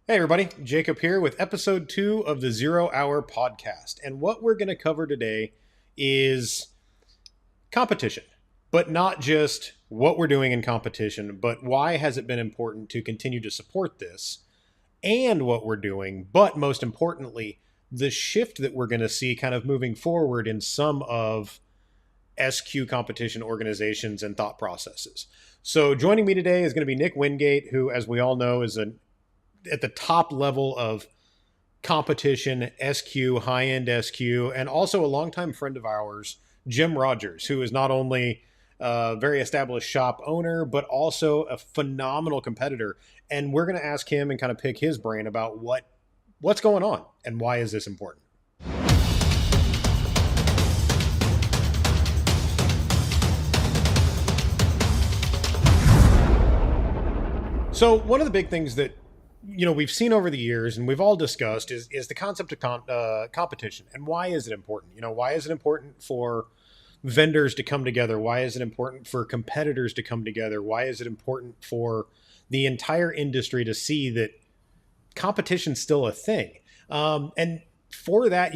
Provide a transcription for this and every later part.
Hey everybody, Jacob here with episode 2 of the Zero Hour Podcast. And what we're going to cover today is competition, but not just what we're doing in competition, but why has it been important to continue to support this and what we're doing, but most importantly, the shift that we're going to see kind of moving forward in some of SQ competition organizations and thought processes. So joining me today is going to be Nick Wingate, who, as we all know, is at the top level of competition, SQ, high end SQ, and also a longtime friend of ours, Jim Rogers, who is not only a very established shop owner, but also a phenomenal competitor. And we're going to ask him and kind of pick his brain about what's going on and why is this important. So one of the big things that we've seen over the years and we've all discussed is the concept of competition and why is it important? Why is it important for vendors to come together? Why is it important for competitors to come together? Why is it important for the entire industry to see that competition's still a thing? And for that,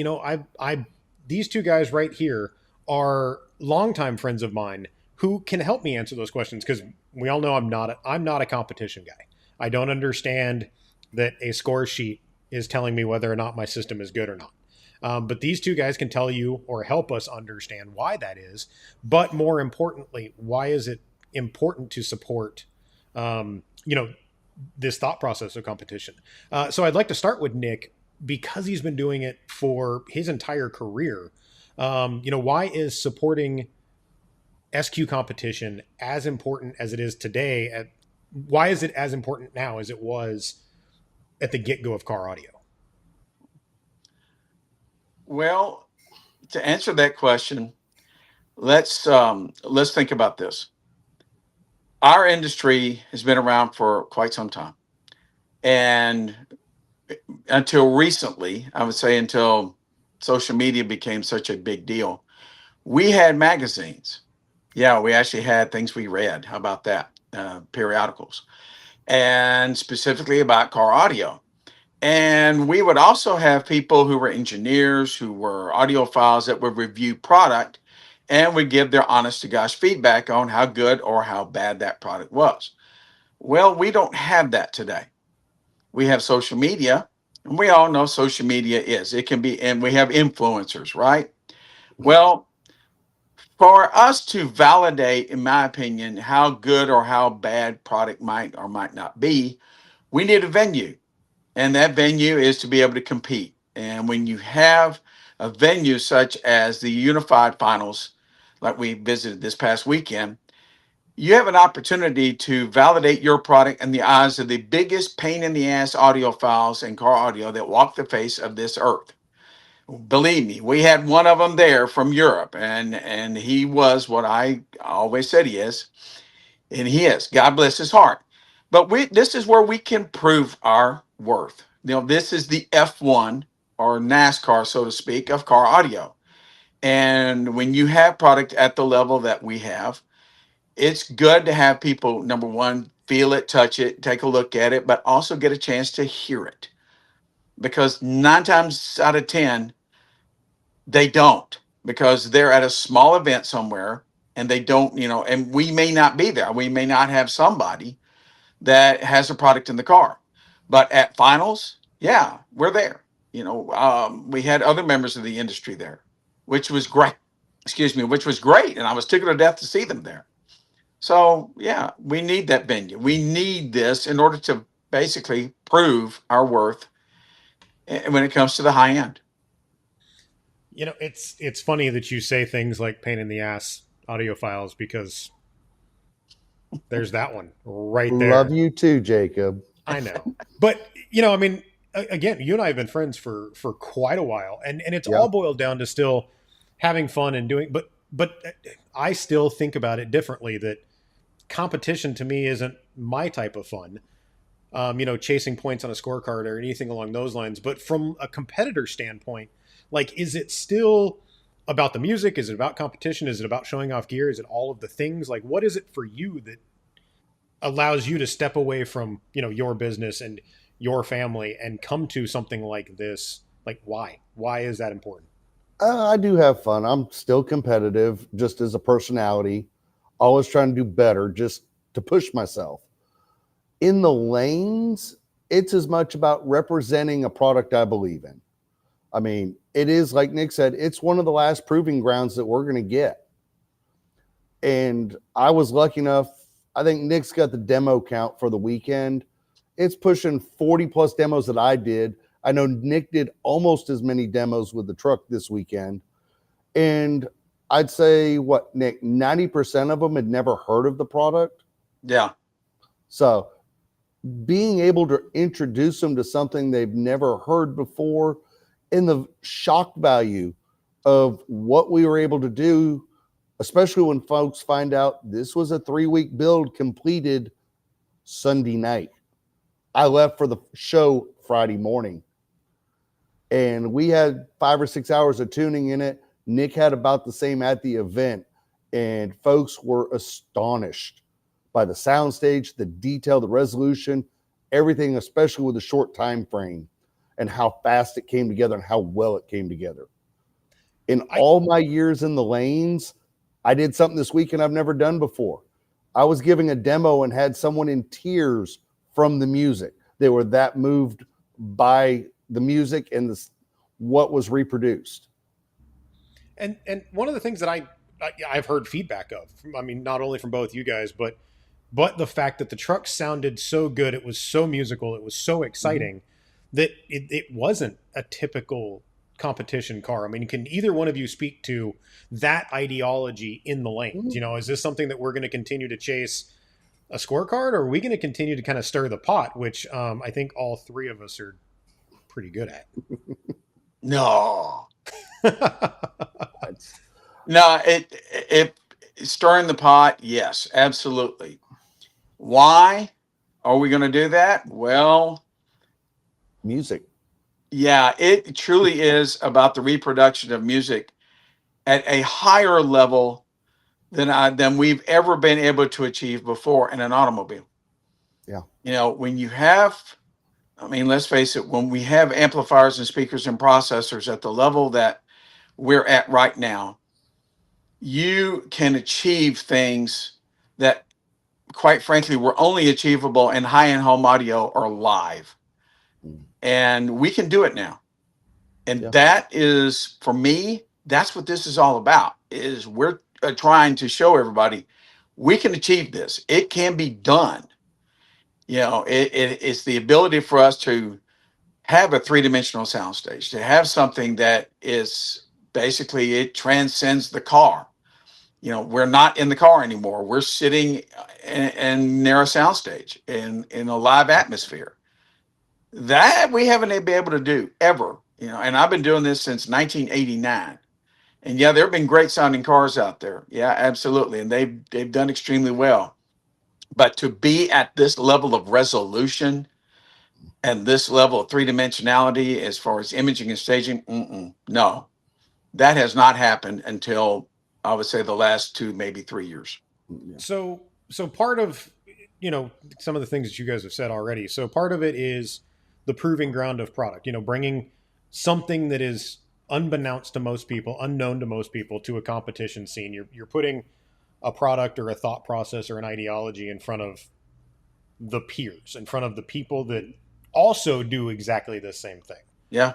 I these two guys right here are longtime friends of mine who can help me answer those questions because we all know I'm not a competition guy. I don't understand that a score sheet is telling me whether or not my system is good or not. But these two guys can tell you or help us understand why that is. But more importantly, why is it important to support, this thought process of competition? So I'd like to start with Nick because he's been doing it for his entire career. Why is supporting SQ competition as important as it is today? Why is it as important now as it was at the get-go of car audio? Well, to answer that question, let's think about this. Our industry has been around for quite some time, and until recently, I would say until social media became such a big deal, we had magazines. Yeah, we actually had things we read. How about that? Periodicals, and specifically about car audio. And we would also have people who were engineers, who were audiophiles that would review product and would give their honest to gosh feedback on how good or how bad that product was. Well, we don't have that today. We have social media, and we all know social media is. It can be, and we have influencers, right? Well, for us to validate, in my opinion, how good or how bad product might or might not be, we need a venue. And that venue is to be able to compete. And when you have a venue such as the Unified Finals, like we visited this past weekend, you have an opportunity to validate your product in the eyes of the biggest pain in the ass audiophiles and car audio that walk the face of this earth. Believe me, we had one of them there from Europe, and he was what I always said he is, and he is. God bless his heart. But this is where we can prove our worth. This is the F1 or NASCAR, so to speak, of car audio. And when you have product at the level that we have, it's good to have people, number one, feel it, touch it, take a look at it, but also get a chance to hear it. Because 9 times out of 10, they don't, because they're at a small event somewhere and they don't, and we may not be there. We may not have somebody that has a product in the car. But at finals, yeah, we're there. We had other members of the industry there, which was great. Excuse me, which was great, and I was tickled to death to see them there. So yeah, we need that venue. We need this in order to basically prove our worth when it comes to the high end. It's funny that you say things like pain in the ass audiophiles because there's that one right Love there. you too, Jacob. I know. But, again, you and I have been friends for quite a while and it's all Yep. boiled down to still having fun and doing but I still think about it differently that competition to me isn't my type of fun. Chasing points on a scorecard or anything along those lines. But from a competitor standpoint, like, is it still about the music? Is it about competition? Is it about showing off gear? Is it all of the things? Like, what is it for you that allows you to step away from, your business and your family and come to something like this? Like, why is that important? I do have fun. I'm still competitive, just as a personality, always trying to do better, just to push myself. In the lanes, it's as much about representing a product I believe in. I mean, it is like Nick said, it's one of the last proving grounds that we're going to get. And I was lucky enough, I think Nick's got the demo count for the weekend. It's pushing 40 plus demos that I did. I know Nick did almost as many demos with the truck this weekend. And I'd say, what, Nick, 90% of them had never heard of the product. Yeah. So being able to introduce them to something they've never heard before, and the shock value of what we were able to do, especially when folks find out this was a 3-week build completed Sunday night. I left for the show Friday morning, and we had 5 or 6 hours of tuning in it. Nick had about the same at the event, and folks were astonished by the soundstage, the detail, the resolution, everything, especially with the short time frame and how fast it came together and how well it came together. In all my years in the lanes, I did something this weekend I've never done before. I was giving a demo and had someone in tears from the music. They were that moved by the music and what was reproduced. And one of the things that I've heard feedback of, I mean, not only from both you guys, but the fact that the truck sounded so good, it was so musical, it was so exciting that it wasn't a typical competition car. I mean, can either one of you speak to that ideology in the lanes? You know, is this something that we're going to continue to chase a scorecard, or are we going to continue to kind of stir the pot, which I think all three of us are pretty good at? No. No, it stirring the pot, yes, absolutely. Why are we going to do that? Well, Music. yeah, it truly is about the reproduction of music at a higher level than we've ever been able to achieve before in an automobile. Yeah. You know, when you have, I mean, let's face it, when we have amplifiers and speakers and processors at the level that we're at right now, you can achieve things that, quite frankly, were only achievable in high-end home audio or live. And we can do it now. And that is, for me, that's what this is all about, is we're trying to show everybody we can achieve this. It can be done. You know, it's the ability for us to have a three-dimensional soundstage, to have something that is basically, it transcends the car. You know, we're not in the car anymore. We're sitting in near a soundstage in a live atmosphere. That we haven't been able to do ever. You know, and I've been doing this since 1989. And yeah, there have been great sounding cars out there. Yeah, absolutely. And they've done extremely well. But to be at this level of resolution and this level of three dimensionality as far as imaging and staging, no, that has not happened until I would say the last 2, maybe 3 years. So part of, you know, some of the things that you guys have said already. So part of it is the proving ground of product, you know, bringing something that is unbeknownst to most people, unknown to most people, to a competition scene. You're putting a product or a thought process or an ideology in front of the peers, in front of the people that also do exactly the same thing. Yeah.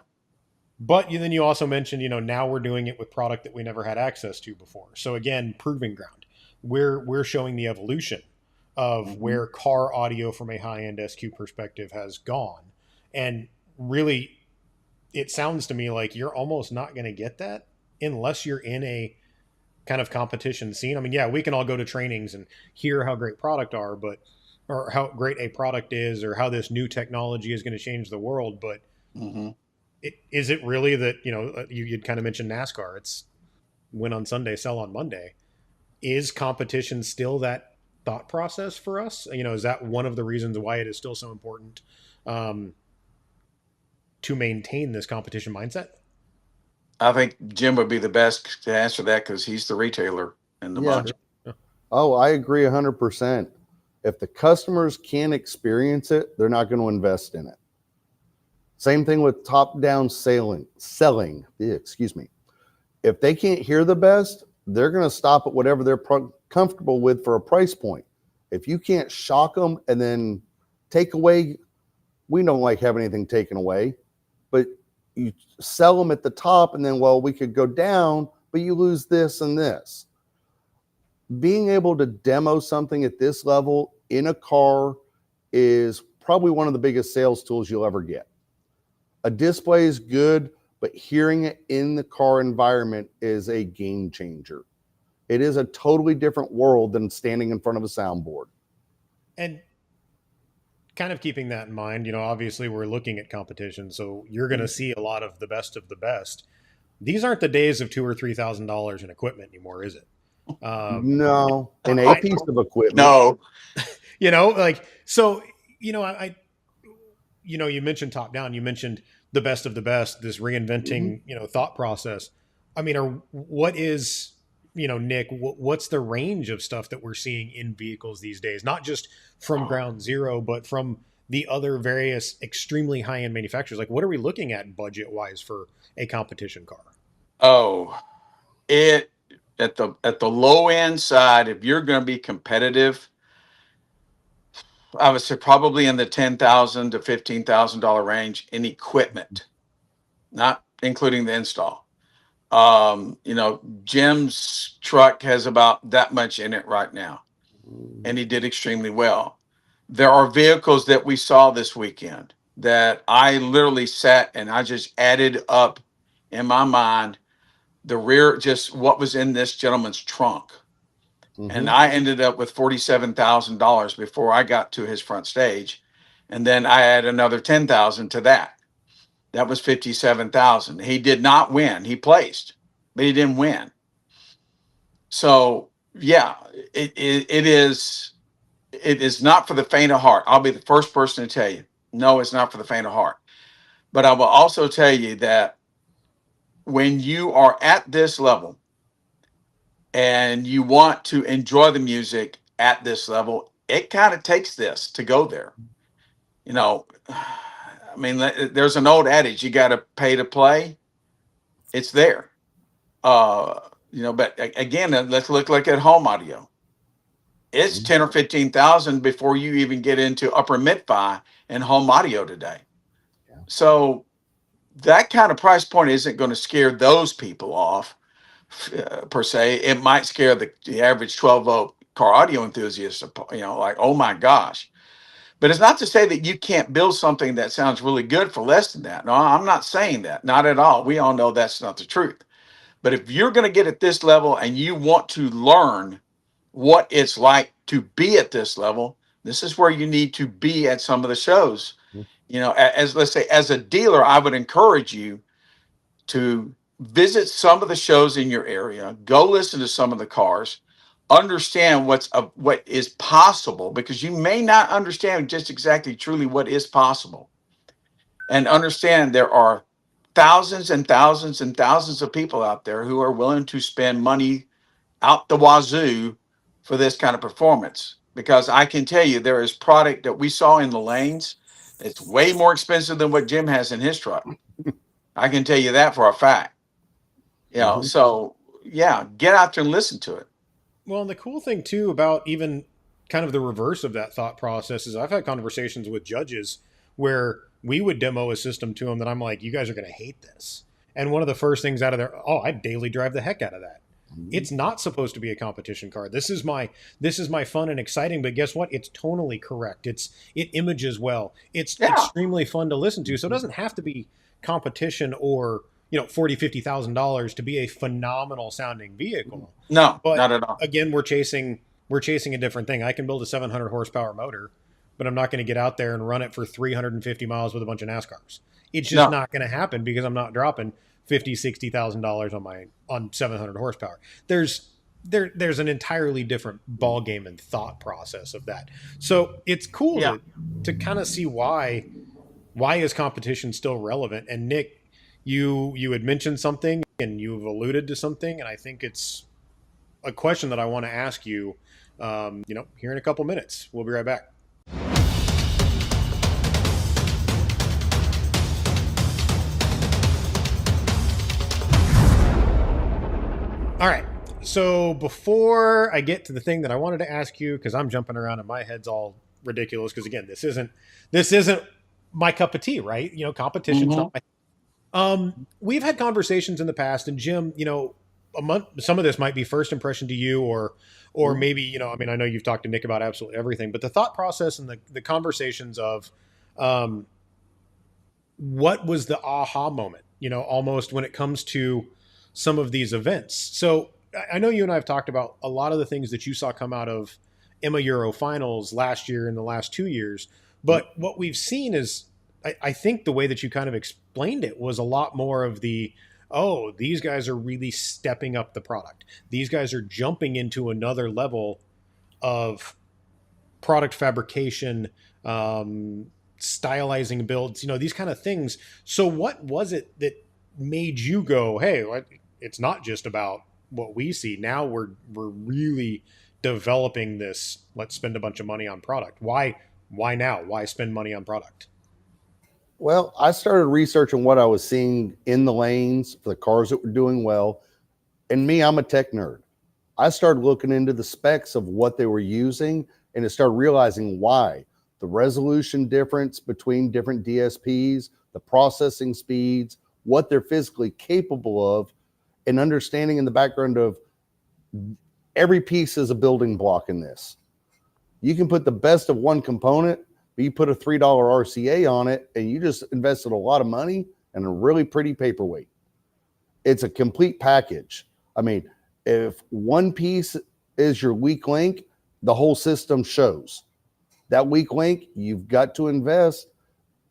But then you also mentioned, you know, now we're doing it with product that we never had access to before. So again, proving ground. We're showing the evolution of where car audio from a high-end SQ perspective has gone. And really, it sounds to me like you're almost not going to get that unless you're in a kind of competition scene. I mean, yeah, we can all go to trainings and hear how great product are, but or how great a product is, or how this new technology is going to change the world. But is it really that, you know, you'd kind of mentioned NASCAR? It's win on Sunday, sell on Monday. Is competition still that thought process for us? You know, is that one of the reasons why it is still so important to maintain this competition mindset? I think Jim would be the best to answer that because he's the retailer and the bunch. Oh, I agree 100%. If the customers can't experience it, they're not going to invest in it. Same thing with top-down selling. Excuse me. If they can't hear the best, they're going to stop at whatever they're comfortable with for a price point. If you can't shock them and then take away, we don't like having anything taken away, but you sell them at the top and then, well, we could go down, but you lose this and this. Being able to demo something at this level in a car is probably one of the biggest sales tools you'll ever get. A display is good, but hearing it in the car environment is a game changer. It is a totally different world than standing in front of a soundboard. And kind of keeping that in mind, obviously we're looking at competition, so you're going to see a lot of the best of the best. These aren't the days of $2,000 or $3,000 in equipment anymore, is it? No, a piece of equipment. No. You mentioned top down, you mentioned the best of the best, this reinventing, thought process. I mean, what is, Nick, what's the range of stuff that we're seeing in vehicles these days? Not just from Ground Zero, but from the other various extremely high-end manufacturers. Like, what are we looking at budget-wise for a competition car? Oh, at the low end side, if you're going to be competitive, I would say probably in the $10,000 to $15,000 range in equipment, not including the install. Jim's truck has about that much in it right now, and he did extremely well. There are vehicles that we saw this weekend that I literally sat and I just added up in my mind the rear, just what was in this gentleman's trunk. And I ended up with $47,000 before I got to his front stage. And then I add another 10,000 to that. That was 57,000. He did not win. He placed, but he didn't win. So yeah, it is not for the faint of heart. I'll be the first person to tell you, no, it's not for the faint of heart. But I will also tell you that when you are at this level and you want to enjoy the music at this level, it kind of takes this to go there. I mean, there's an old adage, you got to pay to play. It's there. But again, let's look like at home audio. It's 10 or 15,000 before you even get into upper mid-fi and home audio today. Yeah. So that kind of price point isn't going to scare those people off per se. It might scare the average 12-volt car audio enthusiast, like, oh my gosh. But it's not to say that you can't build something that sounds really good for less than that. No, I'm not saying that. Not at all. We all know that's not the truth. But if you're going to get at this level and you want to learn what it's like to be at this level, this is where you need to be at some of the shows. As let's say, as a dealer, I would encourage you to visit some of the shows in your area, go listen to some of the cars, understand what is possible, because you may not understand just exactly truly what is possible, and understand there are thousands and thousands and thousands of people out there who are willing to spend money out the wazoo for this kind of performance. Because I can tell you, there is product that we saw in the lanes that's way more expensive than what Jim has in his truck. I can tell you that for a fact. So yeah, get out there and listen to it. Well, and the cool thing too about even kind of the reverse of that thought process is I've had conversations with judges where we would demo a system to them that I'm like, you guys are going to hate this. And one of the first things out of there, I daily drive the heck out of that. It's not supposed to be a competition car. This is my fun and exciting, but guess what? It's tonally correct. It images well. It's extremely fun to listen to. So it doesn't have to be competition or $40,000-$50,000 to be a phenomenal sounding vehicle. No, but not at all. Again, we're chasing a different thing. I can build a 700 horsepower motor, but I'm not going to get out there and run it for 350 miles with a bunch of NASCARs. It's just not going to happen because I'm not dropping $50,000-$60,000 on 700 horsepower. There's an entirely different ball game and thought process of that. So it's cool to kind of see why is competition still relevant. And Nick, you had mentioned something and you've alluded to something, and I think it's a question that I want to ask you, here in a couple minutes. We'll be right back. So before I get to the thing that I wanted to ask you, because I'm jumping around and my head's all ridiculous, because again, this isn't my cup of tea, right? Competition's Hmm. not my. We've had conversations in the past, and Jim, a month. Some of this might be first impression to you, or maybe I mean, I know you've talked to Nick about absolutely everything, but the thought process and the conversations of, um, what was the aha moment, almost when it comes to some of these events. So I know you and I have talked about a lot of the things that you saw come out of Emma Euro finals last year and the last 2 years. But what we've seen is, I think the way that you kind of explained it was a lot more of the, oh, these guys are really stepping up the product. These guys are jumping into another level of product fabrication, stylizing builds, these kind of things. So, what was it that made you go, "Hey, it's not just about what we see. Now we're really developing this. Let's spend a bunch of money on product. Why now? Why spend money on product?" Well, I started researching what I was seeing in the lanes for the cars that were doing well. And me, I'm a tech nerd. I started looking into the specs of what they were using and I started realizing why. The resolution difference between different DSPs, the processing speeds, what they're physically capable of, and understanding in the background of every piece is a building block in this. You can put the best of one component, but you put a $3 RCA on it and you just invested a lot of money and a really pretty paperweight. It's a complete package. I mean, if one piece is your weak link, the whole system shows. That weak link, you've got to invest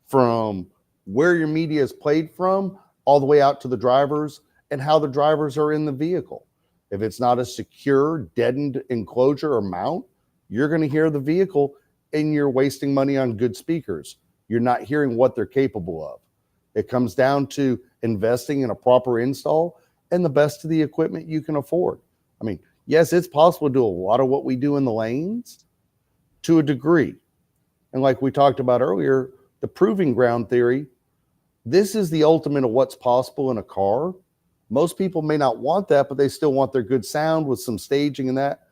from where your media is played from all the way out to the drivers and how the drivers are in the vehicle. If it's not a secure, deadened enclosure or mount, you're going to hear the vehicle and you're wasting money on good speakers. You're not hearing what they're capable of. It comes down to investing in a proper install and the best of the equipment you can afford. I mean, yes, it's possible to do a lot of what we do in the lanes to a degree. And like we talked about earlier, the proving ground theory, this is the ultimate of what's possible in a car. Most people may not want that, but they still want their good sound with some staging and that.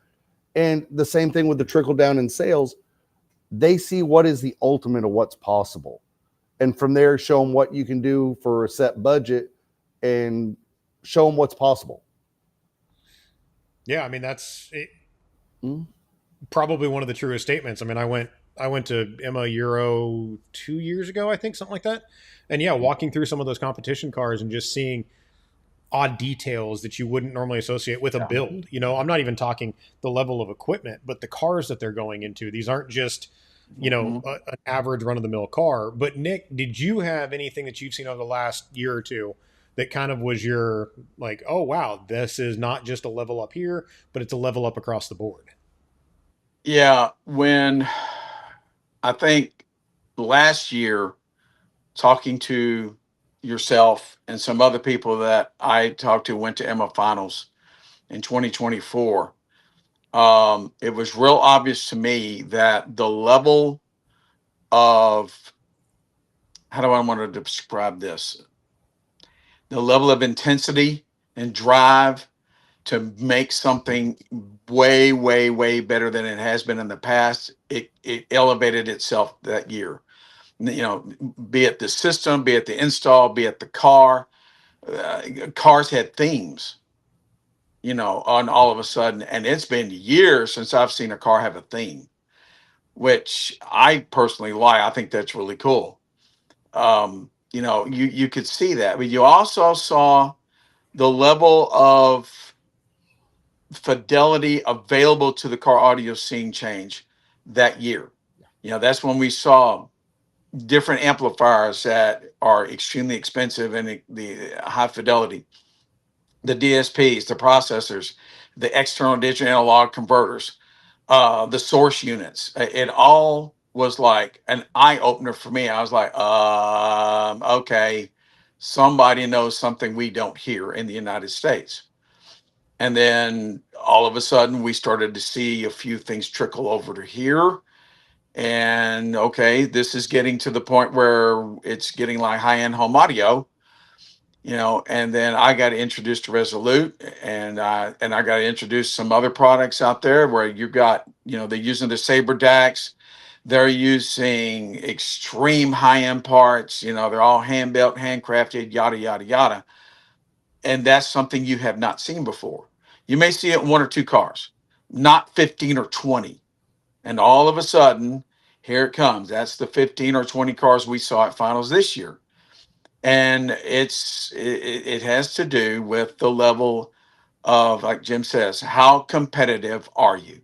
And the same thing with the trickle down in sales. They see what is the ultimate of what's possible. And from there, show them what you can do for a set budget and show them what's possible. Yeah, I mean that's it, Mm-hmm. probably one of the truest statements. I mean, I went to Emma Euro 2 years ago, I think, something like that. And yeah, walking through some of those competition cars and just seeing odd details that you wouldn't normally associate with a Yeah. build. I'm not even talking the level of equipment, but the cars that they're going into. These aren't just, Hmm. an average run of the mill car. But Nick, did you have anything that you've seen over the last year or two that kind of was your, like, oh wow, this is not just a level up here, but it's a level up across the board? Yeah. When I think last year, talking to yourself and some other people that I talked to went to Emma finals in 2024. It was real obvious to me that the level of, how do I want to describe this? The level of intensity and drive to make something way, way, way better than it has been in the past. It elevated itself that year. You know, be it the system, be it the install, be it the car. Cars had themes, on all of a sudden, and it's been years since I've seen a car have a theme, which I personally like. I think that's really cool. You could see that, but you also saw the level of fidelity available to the car audio scene change that year. That's when we saw different amplifiers that are extremely expensive and the high fidelity, the DSPs, the processors, the external digital analog converters, the source units. It all was like an eye opener for me. I was like, okay, somebody knows something we don't here in the United States. And then all of a sudden, we started to see a few things trickle over to here. And okay, this is getting to the point where it's getting like high end home audio. and then I got introduced to Resolute, and I got introduced to some other products out there where you got, they're using the Saber Dax, they're using extreme high end parts, they're all hand built, handcrafted, yada yada yada, and that's something you have not seen before. You may see it in one or two cars, not 15 or 20, and all of a sudden, here it comes. That's the 15 or 20 cars we saw at finals this year, and it has to do with the level of, like Jim says, how competitive are you?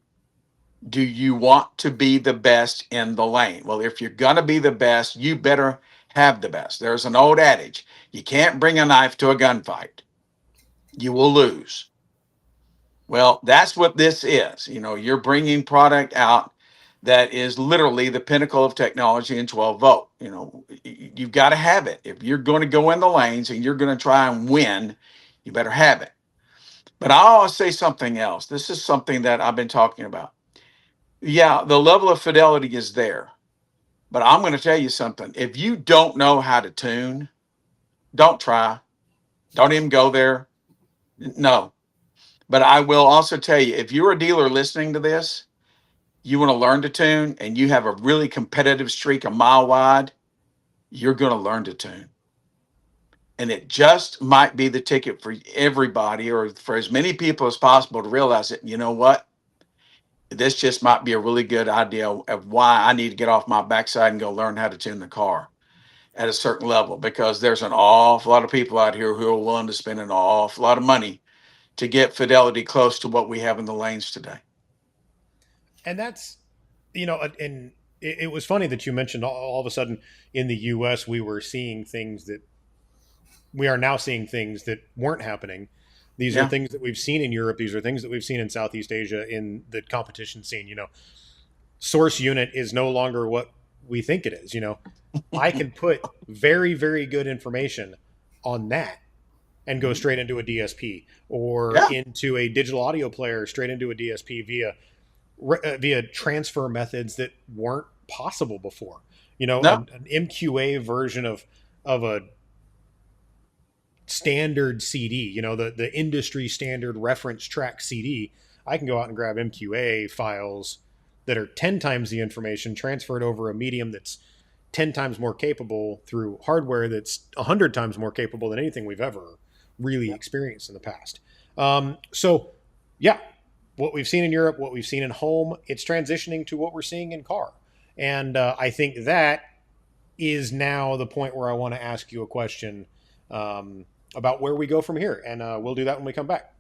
Do you want to be the best in the lane? Well, if you're going to be the best, you better have the best. There's an old adage: you can't bring a knife to a gunfight, you will lose. Well, that's what this is. You're bringing product out that is literally the pinnacle of technology in 12 volt. You've got to have it. If you're going to go in the lanes and you're going to try and win, you better have it. But I always say something else. This is something that I've been talking about. Yeah, the level of fidelity is there. But I'm going to tell you something. If you don't know how to tune, don't try. Don't even go there. No. But I will also tell you, if you're a dealer listening to this, you want to learn to tune, and you have a really competitive streak a mile wide, you're going to learn to tune. And it just might be the ticket for everybody, or for as many people as possible, to realize it. You know what? This just might be a really good idea of why I need to get off my backside and go learn how to tune the car at a certain level, because there's an awful lot of people out here who are willing to spend an awful lot of money to get fidelity close to what we have in the lanes today. And that's, and it was funny that you mentioned all of a sudden in the US we were seeing things that we are now seeing things that weren't happening. These are Yeah. things that we've seen in Europe. These are things that we've seen in Southeast Asia in the competition scene. Source unit is no longer what we think it is. I can put very, very good information on that and go straight into a DSP or Yeah. into a digital audio player, straight into a DSP via transfer methods that weren't possible before. No. An MQA version of a standard CD, the industry standard reference track CD, I can go out and grab MQA files that are 10 times the information, transferred over a medium that's 10 times more capable through hardware that's 100 times more capable than anything we've ever really experienced in the past. So, yeah, what we've seen in Europe, what we've seen in home, it's transitioning to what we're seeing in car. And I think that is now the point where I want to ask you a question about where we go from here. And we'll do that when we come back.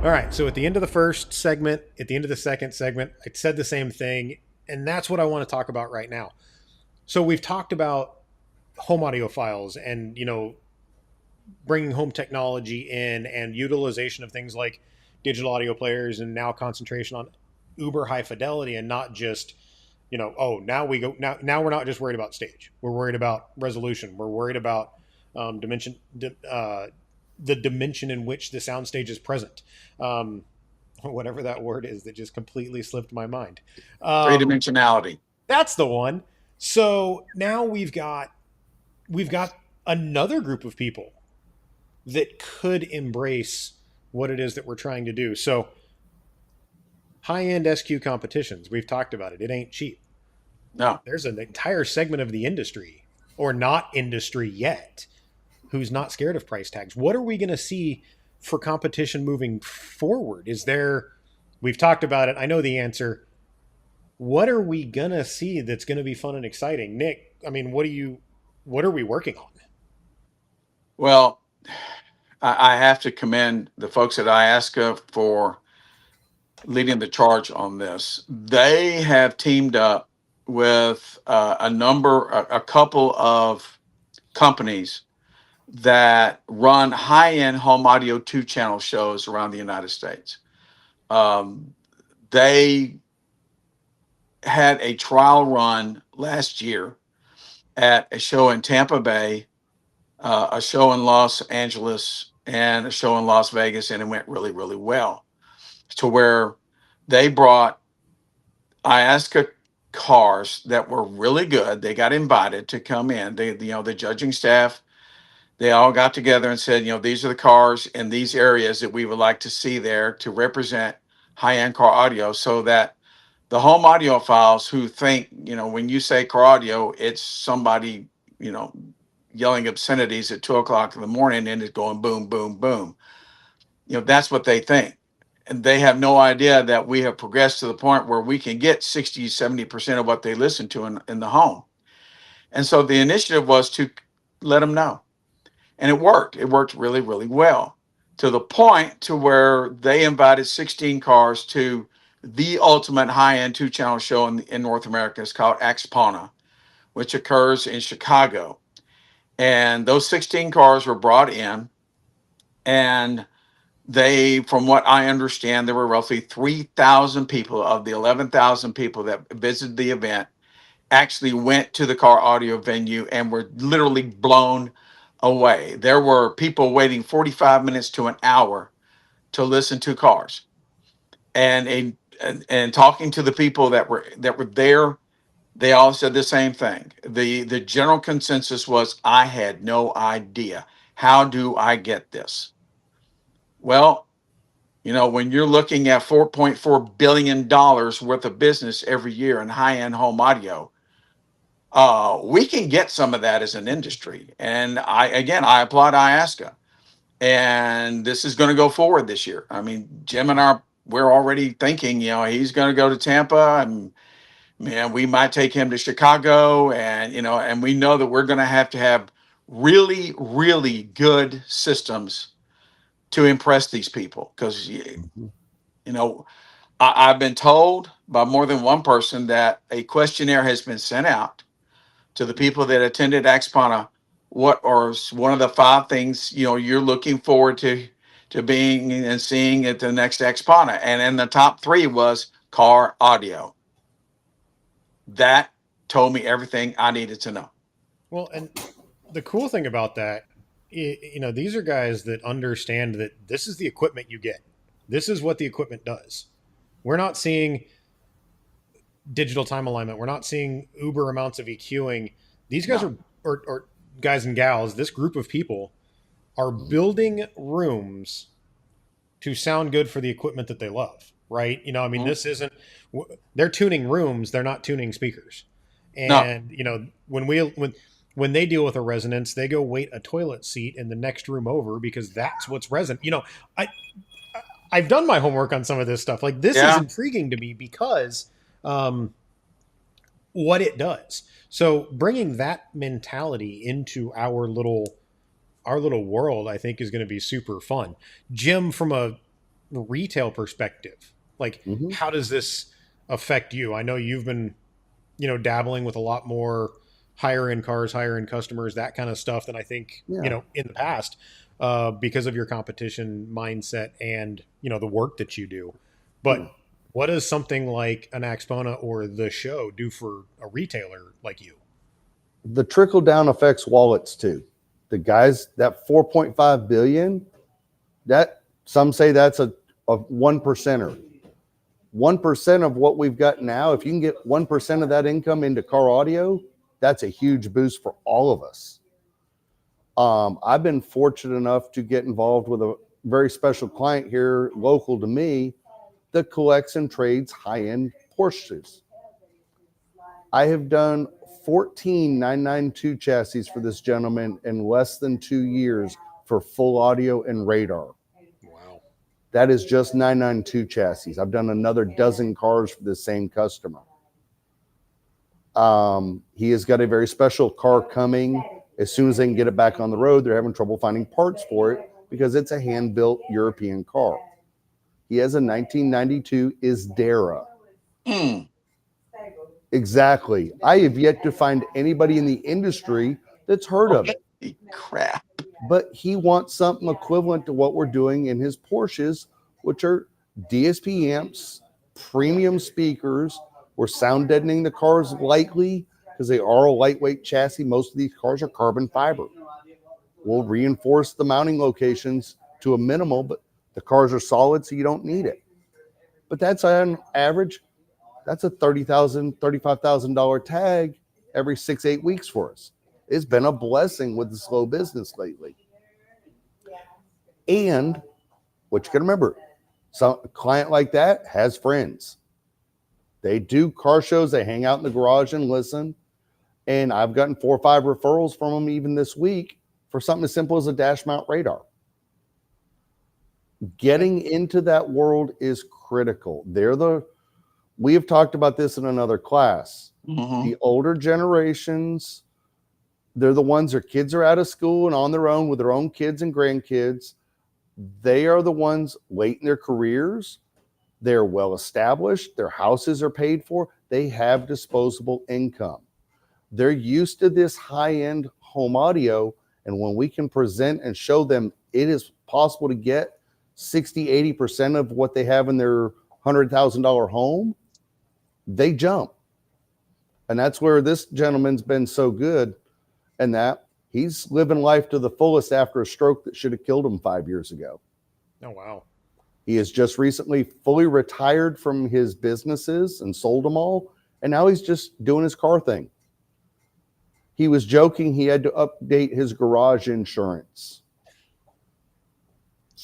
All right. So at the end of the first segment, at the end of the second segment, I said the same thing. And that's what I want to talk about right now. So we've talked about home audio files and, bringing home technology in and utilization of things like digital audio players, and now concentration on uber high fidelity, and not just, now we're not just worried about stage. We're worried about resolution. We're worried about dimension, the dimension in which the soundstage is present. Whatever that word is that just completely slipped my mind. Three-dimensionality. That's the one. So now we've got another group of people that could embrace what it is that we're trying to do. So high-end SQ competitions, we've talked about it. It ain't cheap. No. There's an entire segment of the industry, or not industry yet, who's not scared of price tags. What are we going to see for competition moving forward? We've talked about it. I know the answer. What are we going to see that's going to be fun and exciting? Nick, I mean, what are we working on? Well, I have to commend the folks at IASCA for leading the charge on this. They have teamed up with a couple of companies that run high-end home audio 2-channel shows around the United States. They had a trial run last year at a show in Tampa Bay, a show in Los Angeles, and a show in Las Vegas, and it went really, really well. To where they brought Iasca cars that were really good. They got invited to come in. The judging staff, they all got together and said, these are the cars in these areas that we would like to see there to represent high-end car audio, so that the home audiophiles who think, when you say car audio, it's somebody, you know, yelling obscenities at 2 o'clock in the morning and it's going boom, boom, boom. That's what they think. And they have no idea that we have progressed to the point where we can get 60, 70% of what they listen to in the home. And so the initiative was to let them know. And it worked. It worked really, really well, to the point to where they invited 16 cars to the ultimate high-end two-channel show in North America. It's called Axpona, which occurs in Chicago. And those 16 cars were brought in, and from what I understand, there were roughly 3,000 people of the 11,000 people that visited the event actually went to the car audio venue and were literally blown away. There were people waiting 45 minutes to an hour to listen to cars, and talking to the people that were there. They all said the same thing. The general consensus was, I had no idea. How do I get this? Well, when you're looking at $4.4 billion worth of business every year in high-end home audio, we can get some of that as an industry. And I applaud Iasca. And this is going to go forward this year. I mean, Jim and we're already thinking, he's going to go to Tampa, and man, we might take him to Chicago, and we know that we're going to have really, really good systems to impress these people. Because, I've been told by more than one person that a questionnaire has been sent out to the people that attended Axpana. What are one of the 5 things you're looking forward to being and seeing at the next Axpana? And in the top 3 was car audio. That told me everything I needed to know. Well, and the cool thing about that, these are guys that understand that this is the equipment you get. This is what the equipment does. We're not seeing digital time alignment. We're not seeing uber amounts of EQing. These guys or guys and gals, this group of people are building rooms to sound good for the equipment that they love, right? This isn't, they're tuning rooms, they're not tuning speakers. And, when they deal with a resonance, they go wait a toilet seat in the next room over because that's what's resonant. I've done my homework on some of this stuff. Like, this is intriguing to me because what it does. So bringing that mentality into our little world, I think, is going to be super fun. Jim, from a retail perspective, like, how does this affect you? I know you've been, dabbling with a lot more higher end cars, higher end customers, that kind of stuff than I think, in the past, because of your competition mindset and, the work that you do. But what does something like an Axpona or the show do for a retailer like you? The trickle down affects wallets too. The guys, that 4.5 billion, that some say that's a 1%er. 1% of what we've got now, if you can get 1% of that income into car audio, that's a huge boost for all of us. I've been fortunate enough to get involved with a very special client here local to me that collects and trades high-end Porsches. I have done 14 992 chassis for this gentleman in less than 2 years for full audio and radar. Wow. That is just 992 chassis. I've done another dozen cars for the same customer. He has got a very special car coming. As soon as they can get it back on the road, they're having trouble finding parts for it because it's a hand-built European car. He has a 1992 Isdera. Exactly. I have yet to find anybody in the industry that's heard of it. Crap. But he wants something equivalent to what we're doing in his Porsches, which are DSP amps, premium speakers. We're sound deadening the cars lightly because they are a lightweight chassis. Most of these cars are carbon fiber. We'll reinforce the mounting locations to a minimal, but the cars are solid, so you don't need it. But that's on average That's a $30,000, $35,000 tag every 6-8 weeks for us. It's been a blessing with the slow business lately. And what you can remember, some client like that has friends. They do car shows, they hang out in the garage and listen. And I've gotten 4 or 5 referrals from them even this week for something as simple as a dash mount radar. Getting into that world is critical. We have talked about this in another class. Mm-hmm. The older generations, they're the ones, their kids are out of school and on their own with their own kids and grandkids. They are the ones late in their careers. They're well established. Their houses are paid for. They have disposable income. They're used to this high-end home audio. And when we can present and show them it is possible to get 60, 80% of what they have in their $100,000 home, they jump. And that's where this gentleman's been so good, and that he's living life to the fullest after a stroke that should have killed him 5 years ago. Oh, wow. He has just recently fully retired from his businesses and sold them all. And now he's just doing his car thing. He was joking he had to update his garage insurance.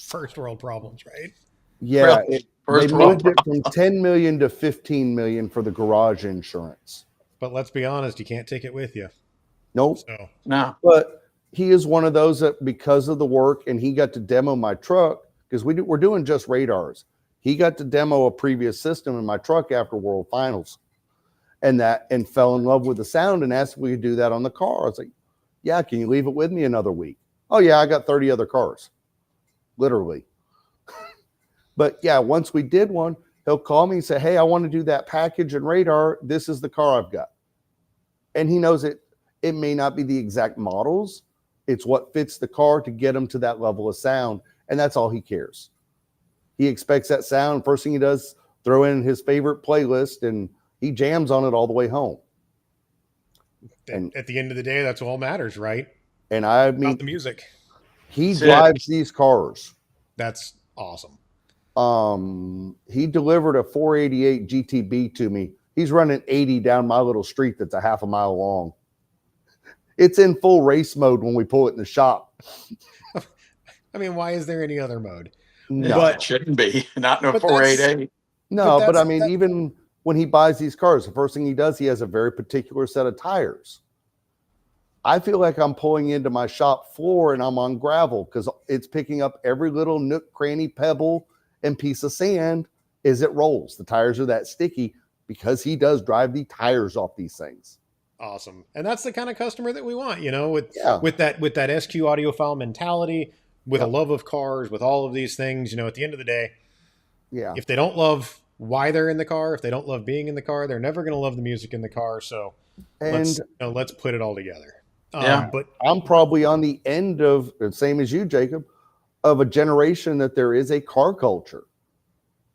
First world problems, right? Yeah. Really? They moved it from 10 million to 15 million for the garage insurance. But let's be honest, you can't take it with you. Nope. So No. But he is one of those that, because of the work, and he got to demo my truck, because we're doing just radars. He got to demo a previous system in my truck after World Finals, and fell in love with the sound and asked if we could do that on the car. I was like, yeah, can you leave it with me another week? Oh yeah, I got 30 other cars, literally. But yeah, once we did one, he'll call me and say, hey, I want to do that package and radar. This is the car I've got. And he knows it may not be the exact models. It's what fits the car to get him to that level of sound. And that's all he cares. He expects that sound. First thing he does, throw in his favorite playlist, and he jams on it all the way home. And at the end of the day, that's all matters, right? And I mean, About the music. he drives these cars. That's awesome. He delivered a 488 GTB to me. He's running 80 down my little street that's a half a mile long. It's in full race mode when we pull it in the shop. I mean, why is there any other mode? No, But- it shouldn't be. Not in a but 488. No, but I mean, that- even when he buys these cars, the first thing he does, he has a very particular set of tires. I feel like I'm pulling into my shop floor and I'm on gravel because it's picking up every little nook, cranny, pebble, and piece of sand as it rolls. The tires are that sticky because he does drive the tires off these things. Awesome. And that's the kind of customer that we want, with Yeah. with that SQ audiophile mentality, with Yep. a love of cars, with all of these things. At the end of the day, Yeah. if they don't love why they're in the car, if they don't love being in the car, they're never going to love the music in the car. So And let's put it all together. Yeah. But I'm probably on the end of, same as you, Jacob, of a generation that there is a car culture.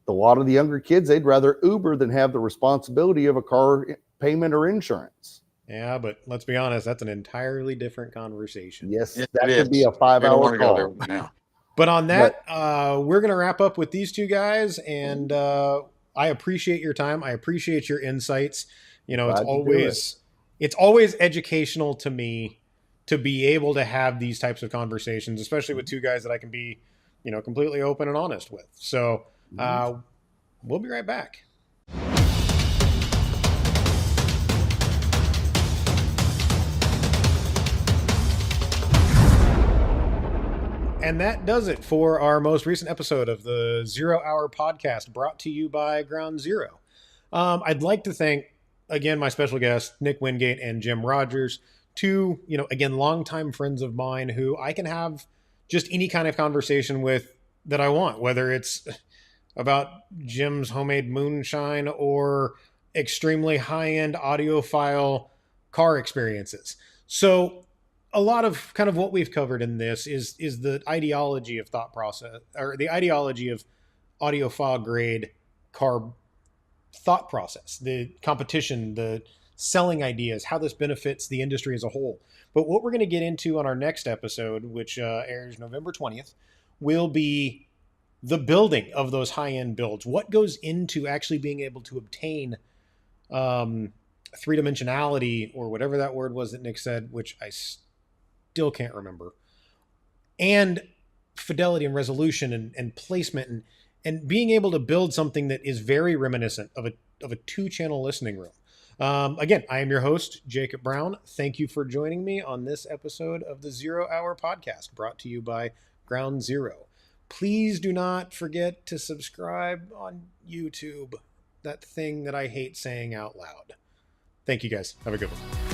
A lot of the younger kids, they'd rather Uber than have the responsibility of a car payment or insurance. yeah, but let's be honest, that's an entirely different conversation. Yes, Yes, that it could be is. a We don't 5-hour want to go there call. right now. But on that, we're going to wrap up with these two guys, and I appreciate your time. I appreciate your insights. Glad It's always educational to me to be able to have these types of conversations, especially with two guys that I can be, completely open and honest with. So we'll be right back. And that does it for our most recent episode of the 0 Hour Podcast, brought to you by Ground Zero. I'd like to thank, again, my special guests, Nick Wingate and Jim Rogers, two, again, longtime friends of mine who I can have just any kind of conversation with that I want, whether it's about Jim's homemade moonshine or extremely high-end audiophile car experiences. So a lot of kind of what we've covered in this is the ideology of thought process, or the ideology of audiophile grade car thought process, the competition, the selling ideas, how this benefits the industry as a whole. But what we're going to get into on our next episode, which airs November 20th, will be the building of those high-end builds. What goes into actually being able to obtain three dimensionality, or whatever that word was that Nick said, which I still can't remember, and fidelity and resolution and placement and being able to build something that is very reminiscent of a 2-channel listening room. Again, I am your host, Jacob Brown. Thank you for joining me on this episode of the 0 Hour Podcast, brought to you by Ground Zero. Please do not forget to subscribe on YouTube, that thing that I hate saying out loud. Thank you guys. Have a good one.